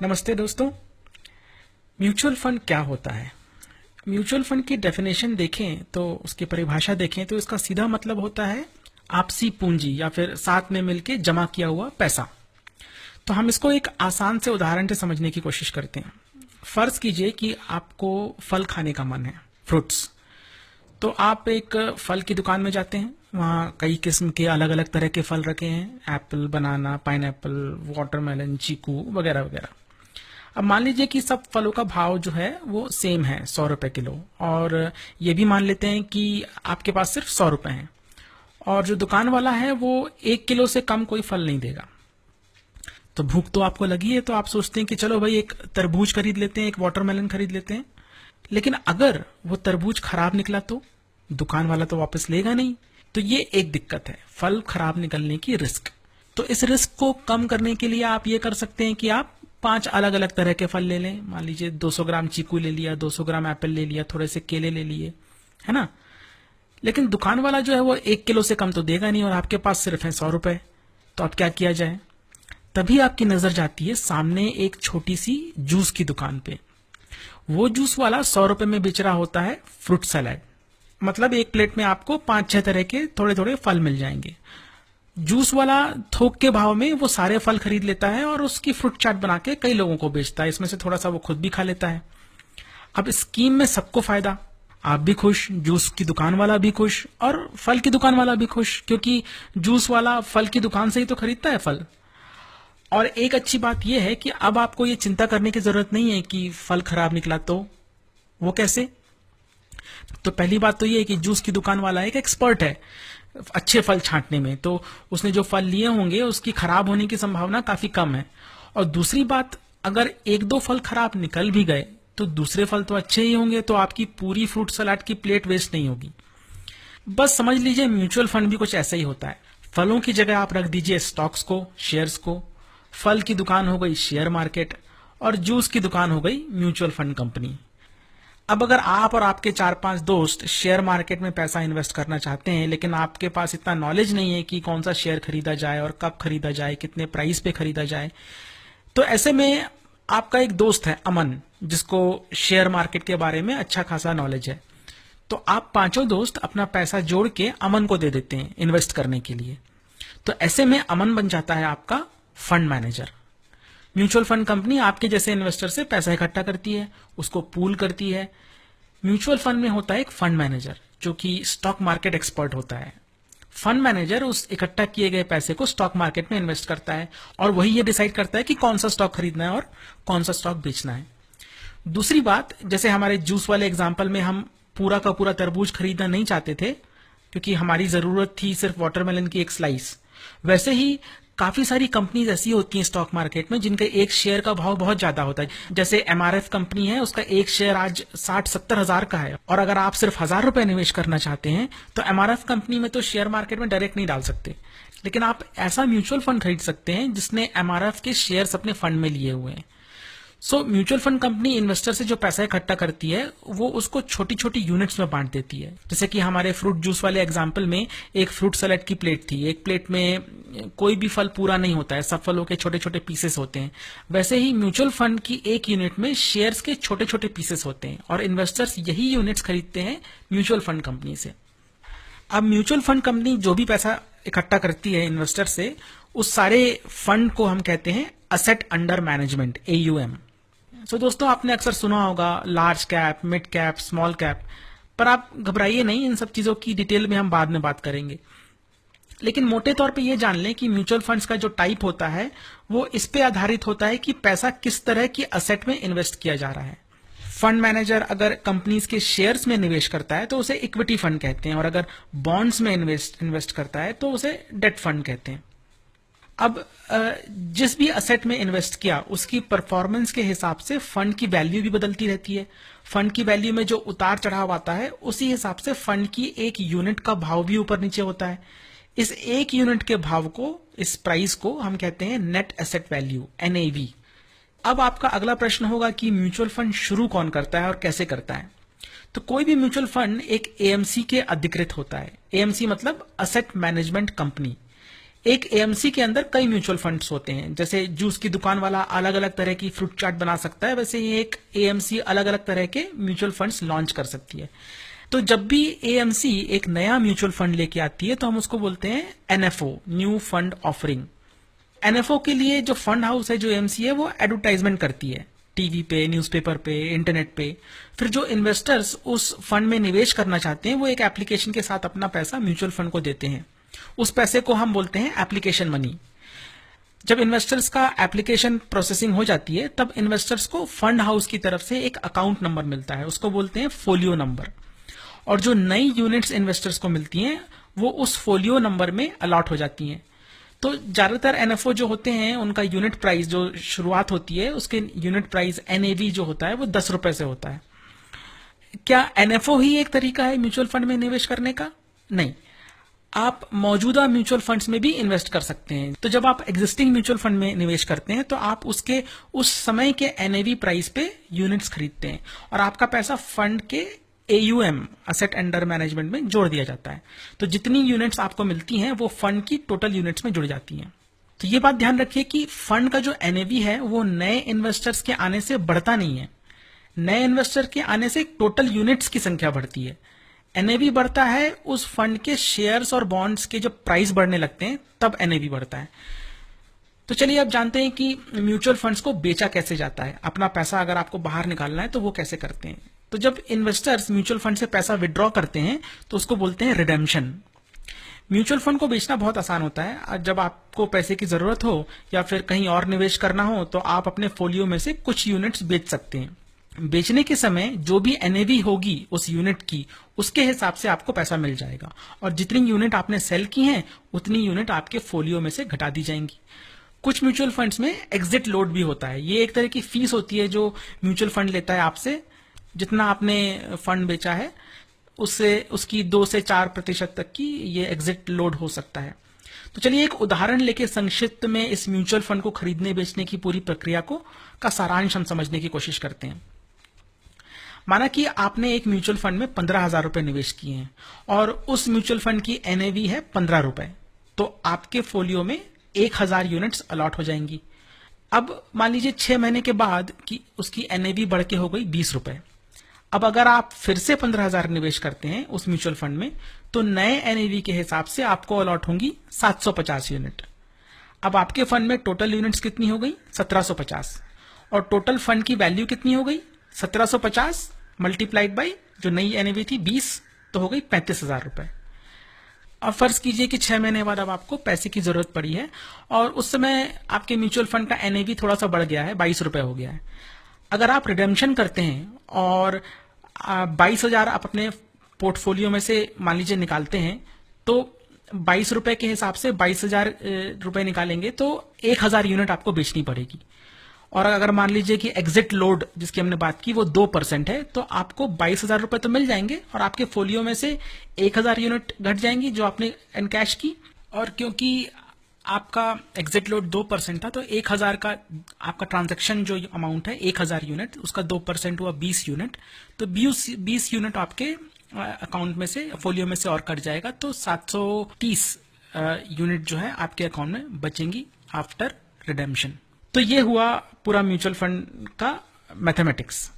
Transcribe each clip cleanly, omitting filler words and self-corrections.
नमस्ते दोस्तों। Mutual fund क्या होता है? म्यूचुअल फंड की डेफिनेशन देखें तो उसकी परिभाषा देखें तो इसका सीधा मतलब होता है आपसी पूंजी या फिर साथ में मिलके जमा किया हुआ पैसा। तो हम इसको एक आसान से उदाहरण से समझने की कोशिश करते हैं। फर्ज कीजिए कि आपको फल खाने का मन है, फ्रूट्स। तो आप एक फल की दुकान में जाते हैं, वहाँ कई किस्म के अलग अलग तरह के फल रखे हैं, एप्पल, बनाना, पाइनएप्पल, वाटरमेलन, चीकू वगैरह वगैरह। अब मान लीजिए कि सब फलों का भाव जो है वो सेम है, 100 रुपए किलो, और ये भी मान लेते हैं कि आपके पास सिर्फ 100 रुपए हैं और जो दुकान वाला है वो 1 किलो से कम कोई फल नहीं देगा। तो भूख तो आपको लगी है, तो आप सोचते हैं कि चलो भाई एक तरबूज खरीद लेते हैं, एक वाटरमेलन खरीद लेते हैं। लेकिन अगर वो तरबूज खराब निकला तो दुकान वाला तो वापस लेगा नहीं। तो ये एक दिक्कत है, फल खराब निकलने की रिस्क। तो इस रिस्क को कम करने के लिए आप ये कर सकते हैं कि आप 5 अलग अलग तरह के फल ले लें। मान लीजिए 200 ग्राम चीकू ले लिया, 200 ग्राम एप्पल ले लिया, थोड़े से केले ले लिए, है ना। लेकिन दुकान वाला जो है वो 1 किलो से कम तो देगा नहीं और आपके पास सिर्फ है 100 रुपए। तो अब क्या किया जाए? तभी आपकी नजर जाती है सामने एक छोटी सी जूस की दुकान पे। वो जूस वाला 100 रुपए में बेच रहा होता है फ्रूट सलाद। मतलब एक प्लेट में आपको 5-6 तरह के थोड़े थोड़े फल मिल जाएंगे। जूस वाला थोक के भाव में वो सारे फल खरीद लेता है और उसकी फ्रूट चाट बना के कई लोगों को बेचता है। इसमें से थोड़ा सा वो खुद भी खा लेता है। अब स्कीम में सबको फायदा, आप भी खुश, जूस की दुकान वाला भी खुश और फल की दुकान वाला भी खुश, क्योंकि जूस वाला फल की दुकान से ही तो खरीदता है फल। और एक अच्छी बात यह है कि अब आपको ये चिंता करने की जरूरत नहीं है कि फल खराब निकला तो। वो कैसे? तो पहली बात तो ये है कि जूस की दुकान वाला एक एक्सपर्ट है अच्छे फल छांटने में, तो उसने जो फल लिए होंगे उसकी खराब होने की संभावना काफी कम है। और दूसरी बात, अगर 1-2 फल खराब निकल भी गए तो दूसरे फल तो अच्छे ही होंगे, तो आपकी पूरी फ्रूट सलाद की प्लेट वेस्ट नहीं होगी। बस समझ लीजिए म्यूचुअल फंड भी कुछ ऐसा ही होता है। फलों की जगह आप रख दीजिए स्टॉक्स को, शेयर्स को। फल की दुकान हो गई शेयर मार्केट और जूस की दुकान हो गई म्यूचुअल फंड कंपनी। अब अगर आप और आपके 4-5 दोस्त शेयर मार्केट में पैसा इन्वेस्ट करना चाहते हैं, लेकिन आपके पास इतना नॉलेज नहीं है कि कौन सा शेयर खरीदा जाए और कब खरीदा जाए, कितने प्राइस पे खरीदा जाए, तो ऐसे में आपका एक दोस्त है अमन, जिसको शेयर मार्केट के बारे में अच्छा खासा नॉलेज है। तो आप 5 दोस्त अपना पैसा जोड़ के अमन को दे देते हैं इन्वेस्ट करने के लिए। तो ऐसे में अमन बन जाता है आपका fund manager. Mutual fund company आपके जैसे इन्वेस्टर से पैसा इकट्ठा करती है, उसको पूल करती है। म्यूचुअल फंड में होता है एक फंड मैनेजर जो कि स्टॉक मार्केट एक्सपर्ट होता है। फंड मैनेजर उस इकट्ठा किए गए पैसे को स्टॉक मार्केट में इन्वेस्ट करता है और वही ये डिसाइड करता है कि कौन सा स्टॉक खरीदना है और कौन सा स्टॉक बेचना है। दूसरी बात, जैसे हमारे जूस वाले एग्जाम्पल में हम पूरा का पूरा तरबूज खरीदना नहीं चाहते थे क्योंकि हमारी जरूरत थी सिर्फ वाटरमेलन की एक स्लाइस, वैसे ही काफी सारी कंपनीज ऐसी होती हैं स्टॉक मार्केट में जिनके एक शेयर का भाव बहुत ज्यादा होता है। जैसे एमआरएफ कंपनी है, उसका एक शेयर आज 60-70 हजार का है और अगर आप सिर्फ 1000 रुपए निवेश करना चाहते हैं तो एमआरएफ कंपनी में तो शेयर मार्केट में डायरेक्ट नहीं डाल सकते, लेकिन आप ऐसा म्यूचुअल फंड खरीद सकते हैं जिसने एमआरएफ के शेयर्स अपने फंड में लिए हुए हैं। So mutual fund company investor से जो पैसा इकट्ठा करती है वो उसको छोटी छोटी यूनिट्स में बांट देती है। जैसे कि हमारे फ्रूट जूस वाले एग्जांपल में एक फ्रूट सलाद की प्लेट थी, एक प्लेट में कोई भी फल पूरा नहीं होता है, सब फलों के छोटे छोटे पीसेस होते हैं। वैसे ही म्यूचुअल फंड की एक यूनिट में शेयर्स के छोटे छोटे पीसेस होते हैं और इन्वेस्टर्स यही यूनिट्स खरीदते हैं म्यूचुअल फंड कंपनी से। अब म्यूचुअल फंड कंपनी जो भी पैसा इकट्ठा करती है इन्वेस्टर से, उस सारे फंड को हम कहते हैं असेट अंडर मैनेजमेंट, AUM। तो दोस्तों आपने अक्सर सुना होगा large cap, mid cap, small cap, पर आप घबराइए नहीं, इन सब चीजों की डिटेल में हम बाद में बात करेंगे। लेकिन मोटे तौर पे ये जान लें कि म्यूचुअल फंड्स का जो टाइप होता है वो इस पे आधारित होता है कि पैसा किस तरह की असेट में इन्वेस्ट किया जा रहा है। फंड मैनेजर अगर कंपनीज के शेयर्स में निवेश करता है तो उसे इक्विटी फंड कहते हैं और अगर बॉन्ड्स में इन्वेस्ट करता है तो उसे डेट फंड कहते हैं। अब जिस भी असेट में इन्वेस्ट किया उसकी परफॉर्मेंस के हिसाब से फंड की वैल्यू भी बदलती रहती है। फंड की वैल्यू में जो उतार चढ़ाव आता है उसी हिसाब से फंड की एक यूनिट का भाव भी ऊपर नीचे होता है। इस एक यूनिट के भाव को, इस प्राइस को हम कहते हैं नेट एसेट वैल्यू, NAV। अब आपका अगला प्रश्न होगा कि म्यूचुअल फंड शुरू कौन करता है और कैसे करता है? तो कोई भी म्यूचुअल फंड एक AMC के अधिकृत होता है। AMC मतलब असेट मैनेजमेंट कंपनी। एक एएमसी के अंदर कई म्यूचुअल फंड्स होते हैं। जैसे जूस की दुकान वाला अलग अलग तरह की फ्रूट चाट बना सकता है, वैसे ही एक एएमसी अलग अलग तरह के म्यूचुअल फंड्स लॉन्च कर सकती है। तो जब भी एएमसी एक नया म्यूचुअल फंड लेके आती है तो हम उसको बोलते हैं NFO, new fund offering. NFO के लिए जो फंड हाउस है, जो एएमसी है, वो एडवर्टाइजमेंट करती है टीवी पे, न्यूज़पेपर पे, इंटरनेट पे। फिर जो इन्वेस्टर्स उस फंड में निवेश करना चाहते हैं वो एक एप्लीकेशन के साथ अपना पैसा म्यूचुअल फंड को देते हैं। उस पैसे को हम बोलते हैं एप्लीकेशन मनी। जब इन्वेस्टर्स का एप्लीकेशन प्रोसेसिंग हो जाती है तब इन्वेस्टर्स को फंड हाउस की तरफ से एक अकाउंट नंबर मिलता है, उसको बोलते हैं फोलियो नंबर। और जो नई यूनिट्स इन्वेस्टर्स को मिलती हैं वो उस फोलियो नंबर में अलॉट हो जाती हैं। तो ज्यादातर एनएफओ जो होते हैं उनका यूनिट प्राइस जो शुरुआत होती है उसके यूनिट प्राइस एनएवी जो होता है वो 10 रुपए से होता है। क्या एनएफओ ही एक तरीका है म्यूचुअल फंड में निवेश करने का? नहीं, आप मौजूदा म्यूचुअल फंड्स में भी इन्वेस्ट कर सकते हैं। तो जब आप एग्जिस्टिंग म्यूचुअल फंड में निवेश करते हैं तो आप उसके उस समय के एनएवी प्राइस पे यूनिट्स खरीदते हैं और आपका पैसा फंड के एयूएम, असेट अंडर मैनेजमेंट में जोड़ दिया जाता है। तो जितनी यूनिट्स आपको मिलती हैं वो फंड की टोटल यूनिट्स में जुड़ जाती हैं। तो ये बात ध्यान रखिए कि फंड का जो एनएवी है वो नए इन्वेस्टर्स के आने से बढ़ता नहीं है। नए इन्वेस्टर के आने से टोटल यूनिट्स की संख्या बढ़ती है। एनएवी बढ़ता है उस फंड के शेयर्स और बॉन्ड्स के जब प्राइस बढ़ने लगते हैं तब एनएवी बढ़ता है। तो चलिए अब जानते हैं कि म्यूचुअल फंड्स को बेचा कैसे जाता है। अपना पैसा अगर आपको बाहर निकालना है तो वो कैसे करते हैं। तो जब इन्वेस्टर्स म्यूचुअल फंड से पैसा विड्रॉ करते हैं तो उसको बोलते हैं रिडेम्पशन। म्यूचुअल फंड को बेचना बहुत आसान होता है। जब आपको पैसे की जरूरत हो या फिर कहीं और निवेश करना हो तो आप अपने फोलियो में से कुछ यूनिट्स बेच सकते हैं। बेचने के समय जो भी एनएवी होगी उस यूनिट की, उसके हिसाब से आपको पैसा मिल जाएगा और जितनी यूनिट आपने सेल की हैं उतनी यूनिट आपके फोलियो में से घटा दी जाएंगी। कुछ म्यूचुअल फंड्स में एग्जिट लोड भी होता है। ये एक तरह की फीस होती है जो म्यूचुअल फंड लेता है आपसे। जितना आपने फंड बेचा है उससे उसकी 2 से 4% तक की ये एग्जिट लोड हो सकता है। तो चलिए एक उदाहरण लेके संक्षिप्त में इस म्यूचुअल फंड को खरीदने बेचने की पूरी प्रक्रिया का सारांश हम समझने की कोशिश करते हैं। माना कि आपने एक म्यूचुअल फंड में 15,000 रुपए निवेश किए हैं और उस म्यूचुअल फंड की एनएवी है 15 रुपए, तो आपके फोलियो में 1,000 यूनिट्स अलॉट हो जाएंगी। अब मान लीजिए 6 महीने के बाद कि उसकी एनएवी बढ़ के हो गई 20 रुपए। अब अगर आप फिर से 15,000 निवेश करते हैं उस म्यूचुअल फंड में तो नए एनएवी के हिसाब से आपको अलॉट होंगी 750 यूनिट। अब आपके फंड में टोटल यूनिट्स कितनी हो गई? 1750। और टोटल फंड की वैल्यू कितनी हो गई? 1750 मल्टीप्लाइड बाई जो नई एनएवी थी 20, तो हो गई 35,000 रुपए। अब फर्ज कीजिए कि 6 महीने बाद अब आपको पैसे की जरूरत पड़ी है और उस समय आपके म्यूचुअल फंड का एनएवी थोड़ा सा बढ़ गया है, 22 रुपए हो गया है। अगर आप रिडेम्पशन करते हैं और 22,000 आप अपने पोर्टफोलियो में से मान लीजिए निकालते हैं तो 22 रुपए के हिसाब से 22,000 रुपए निकालेंगे तो 1,000 यूनिट आपको बेचनी पड़ेगी। और अगर मान लीजिए कि एग्जिट लोड जिसकी हमने बात की वो 2% है तो आपको 22,000 रुपए तो मिल जाएंगे और आपके फोलियो में से 1,000 यूनिट घट जाएंगी जो आपने एनकैश की। और क्योंकि आपका एग्जिट लोड 2% था तो 1,000 का आपका ट्रांजैक्शन जो अमाउंट है 1,000 यूनिट, उसका 2% हुआ 20 यूनिट, तो 20 यूनिट आपके अकाउंट में से, फोलियो में से और कट जाएगा तो 730 यूनिट जो है आपके अकाउंट में बचेंगी आफ्टर रिडेम्पशन। तो ये हुआ पूरा म्यूचुअल फंड का मैथमेटिक्स।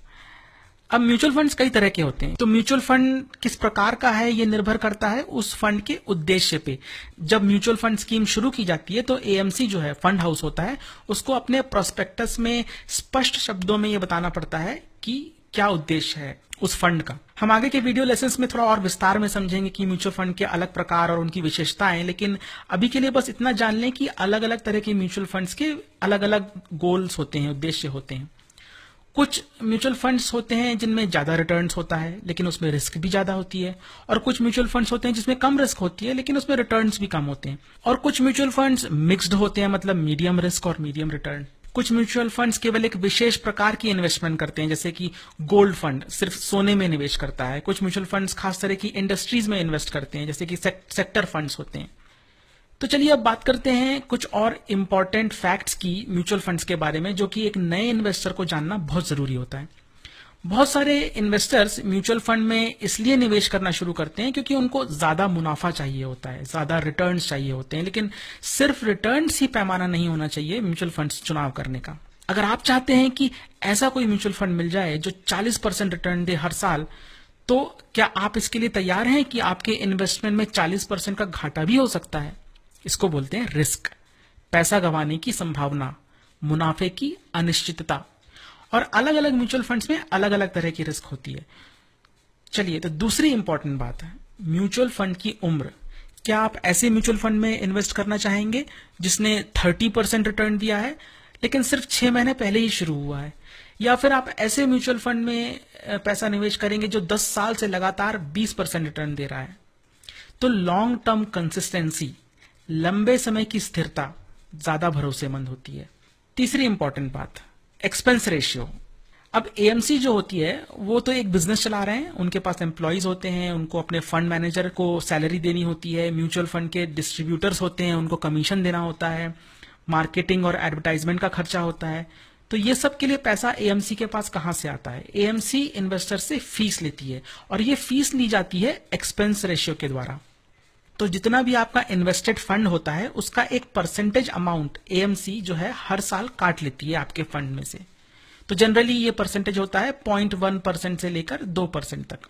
अब म्यूचुअल फंड्स कई तरह के होते हैं, तो म्यूचुअल फंड किस प्रकार का है ये निर्भर करता है उस फंड के उद्देश्य पे। जब म्यूचुअल फंड स्कीम शुरू की जाती है तो एएमसी जो है फंड हाउस होता है, उसको अपने प्रोस्पेक्टस में स्पष्ट शब्दों में ये बताना पड़ता है कि क्या उद्देश्य है उस फंड का। हम आगे के वीडियो लेसन्स में थोड़ा और विस्तार में समझेंगे कि म्यूचुअल फंड के अलग प्रकार और उनकी विशेषताएं, लेकिन अभी के लिए बस इतना जान लें कि अलग अलग तरह के म्यूचुअल फंड्स के अलग अलग गोल्स होते हैं, उद्देश्य होते हैं। कुछ म्यूचुअल फंड्स होते हैं जिनमें ज्यादा रिटर्न्स होता है लेकिन उसमें रिस्क भी ज्यादा होती है, और कुछ म्यूचुअल फंड्स होते हैं जिसमें कम रिस्क होती है लेकिन उसमें रिटर्न्स भी कम होते हैं, और कुछ म्यूचुअल फंड्स मिक्स्ड होते हैं, मतलब मीडियम रिस्क और मीडियम रिटर्न। कुछ म्यूचुअल फंड्स केवल एक विशेष प्रकार की इन्वेस्टमेंट करते हैं, जैसे कि गोल्ड फंड सिर्फ सोने में निवेश करता है। कुछ म्यूचुअल फंड्स खास तरह की इंडस्ट्रीज में इन्वेस्ट करते हैं, जैसे कि सेक्टर फंड्स होते हैं। तो चलिए अब बात करते हैं कुछ और इम्पॉर्टेंट फैक्ट्स की म्यूचुअल फंड्स के बारे में, जो कि एक नए इन्वेस्टर को जानना बहुत जरूरी होता है। बहुत सारे इन्वेस्टर्स म्यूचुअल फंड में इसलिए निवेश करना शुरू करते हैं क्योंकि उनको ज्यादा मुनाफा चाहिए होता है, ज्यादा रिटर्न्स चाहिए होते हैं। लेकिन सिर्फ रिटर्न्स ही पैमाना नहीं होना चाहिए म्यूचुअल फंड चुनाव करने का। अगर आप चाहते हैं कि ऐसा कोई म्यूचुअल फंड मिल जाए जो 40% रिटर्न दे हर साल, तो क्या आप इसके लिए तैयार हैं कि आपके इन्वेस्टमेंट में 40% का घाटा भी हो सकता है? इसको बोलते हैं रिस्क, पैसा गंवाने की संभावना, मुनाफे की अनिश्चितता। और अलग अलग म्यूचुअल फंड्स में अलग अलग तरह की रिस्क होती है। चलिए, तो दूसरी इंपॉर्टेंट बात है म्यूचुअल फंड की उम्र। क्या आप ऐसे म्यूचुअल फंड में इन्वेस्ट करना चाहेंगे जिसने 30% रिटर्न दिया है लेकिन सिर्फ 6 महीने पहले ही शुरू हुआ है, या फिर आप ऐसे म्यूचुअल फंड में पैसा निवेश करेंगे जो 10 साल से लगातार 20% रिटर्न दे रहा है? तो लॉन्ग टर्म कंसिस्टेंसी, लंबे समय की स्थिरता ज्यादा भरोसेमंद होती है। तीसरी इंपॉर्टेंट बात, एक्सपेंस रेशियो। अब एएमसी जो होती है वो तो एक बिजनेस चला रहे हैं, उनके पास एम्प्लॉयज होते हैं, उनको अपने फंड मैनेजर को सैलरी देनी होती है, म्यूचुअल फंड के डिस्ट्रीब्यूटर्स होते हैं, उनको कमीशन देना होता है, मार्केटिंग और एडवर्टाइजमेंट का खर्चा होता है। तो ये सब के लिए पैसा एएमसी के पास कहां से आता है? एएमसी इन्वेस्टर से फीस लेती है और ये फीस ली जाती है एक्सपेंस रेशियो के द्वारा। तो जितना भी आपका इन्वेस्टेड फंड होता है उसका एक परसेंटेज अमाउंट एएमसी जो है हर साल काट लेती है आपके फंड में से। तो जनरली ये परसेंटेज होता है 0.1% से लेकर 2% तक।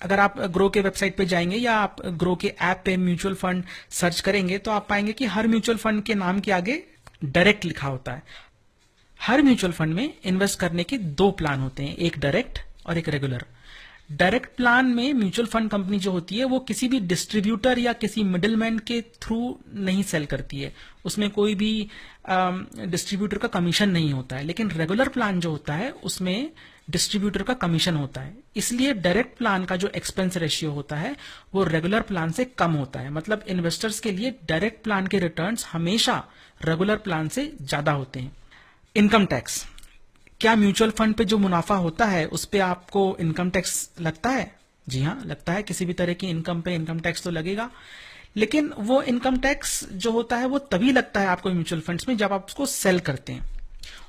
अगर आप ग्रो के वेबसाइट पे जाएंगे या आप ग्रो के ऐप पे म्यूचुअल फंड सर्च करेंगे तो आप पाएंगे कि हर म्यूचुअल फंड के नाम के आगे डायरेक्ट लिखा होता है। हर म्यूचुअल फंड में इन्वेस्ट करने के 2 प्लान होते हैं, एक डायरेक्ट और एक रेगुलर। डायरेक्ट प्लान में म्यूचुअल फंड कंपनी जो होती है वो किसी भी डिस्ट्रीब्यूटर या किसी मिडिलमैन के थ्रू नहीं सेल करती है, उसमें कोई भी डिस्ट्रीब्यूटर का कमीशन नहीं होता है। लेकिन रेगुलर प्लान जो होता है उसमें डिस्ट्रीब्यूटर का कमीशन होता है, इसलिए डायरेक्ट प्लान का जो एक्सपेंस रेशियो होता है वो रेगुलर प्लान से कम होता है। मतलब इन्वेस्टर्स के लिए डायरेक्ट प्लान के रिटर्न्स हमेशा रेगुलर प्लान से ज्यादा होते हैं। इनकम टैक्स, क्या म्यूचुअल फंड पे जो मुनाफा होता है उस पे आपको इनकम टैक्स लगता है? जी हाँ, लगता है। किसी भी तरह की इनकम पे इनकम टैक्स तो लगेगा, लेकिन वो इनकम टैक्स जो होता है वो तभी लगता है आपको म्यूचुअल फंड्स में जब आप उसको सेल करते हैं,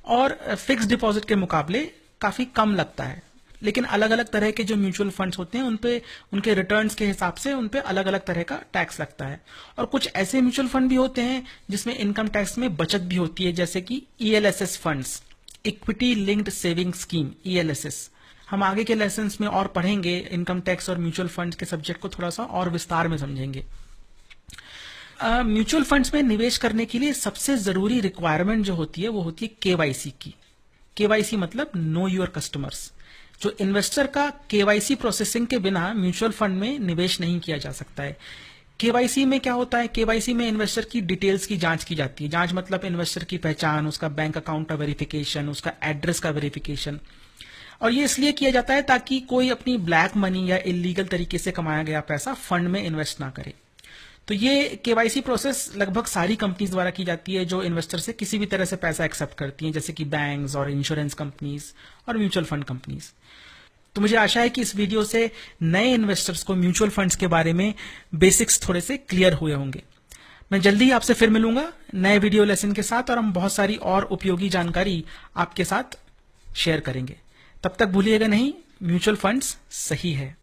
और फिक्स डिपॉजिट के मुकाबले काफी कम लगता है। लेकिन अलग अलग तरह के जो म्यूचुअल फंड्स होते हैं उनपे उनके रिटर्न्स के हिसाब से उनपे अलग अलग तरह का टैक्स लगता है। और कुछ ऐसे म्यूचुअल फंड भी होते हैं जिसमें इनकम टैक्स में बचत भी होती है, जैसे कि ELSS funds, equity linked saving scheme, ELSS. हम आगे के लेसन्स में और पढ़ेंगे, इनकम टैक्स और म्यूचुअल फंड्स के सब्जेक्ट को थोड़ा सा और विस्तार में समझेंगे। म्यूचुअल फंड्स में निवेश करने के लिए सबसे जरूरी रिक्वायरमेंट जो होती है वो होती है केवाईसी की। केवाईसी मतलब नो योर कस्टमर्स। जो इन्वेस्टर का केवाईसी प्रोसेसिंग के बिना म्यूचुअल फंड में निवेश नहीं किया जा सकता है। केवाईसी में क्या होता है? केवाईसी में इन्वेस्टर की डिटेल्स की जांच की जाती है। जांच मतलब इन्वेस्टर की पहचान, उसका बैंक अकाउंट का वेरिफिकेशन, उसका एड्रेस का वेरिफिकेशन। और ये इसलिए किया जाता है ताकि कोई अपनी ब्लैक मनी या इलीगल तरीके से कमाया गया पैसा फंड में इन्वेस्ट ना करे। तो ये केवाईसी प्रोसेस लगभग सारी कंपनीज द्वारा की जाती है जो इन्वेस्टर से किसी भी तरह से पैसा एक्सेप्ट करती हैं, जैसे कि बैंक्स और इंश्योरेंस कंपनीज और म्यूचुअल फंड कंपनीज। तो मुझे आशा है कि इस वीडियो से नए इन्वेस्टर्स को म्यूचुअल फंड्स के बारे में बेसिक्स थोड़े से क्लियर हुए होंगे। मैं जल्दी ही आपसे फिर मिलूंगा नए वीडियो लेसन के साथ, और हम बहुत सारी और उपयोगी जानकारी आपके साथ शेयर करेंगे। तब तक भूलिएगा नहीं, म्यूचुअल फंड्स सही है।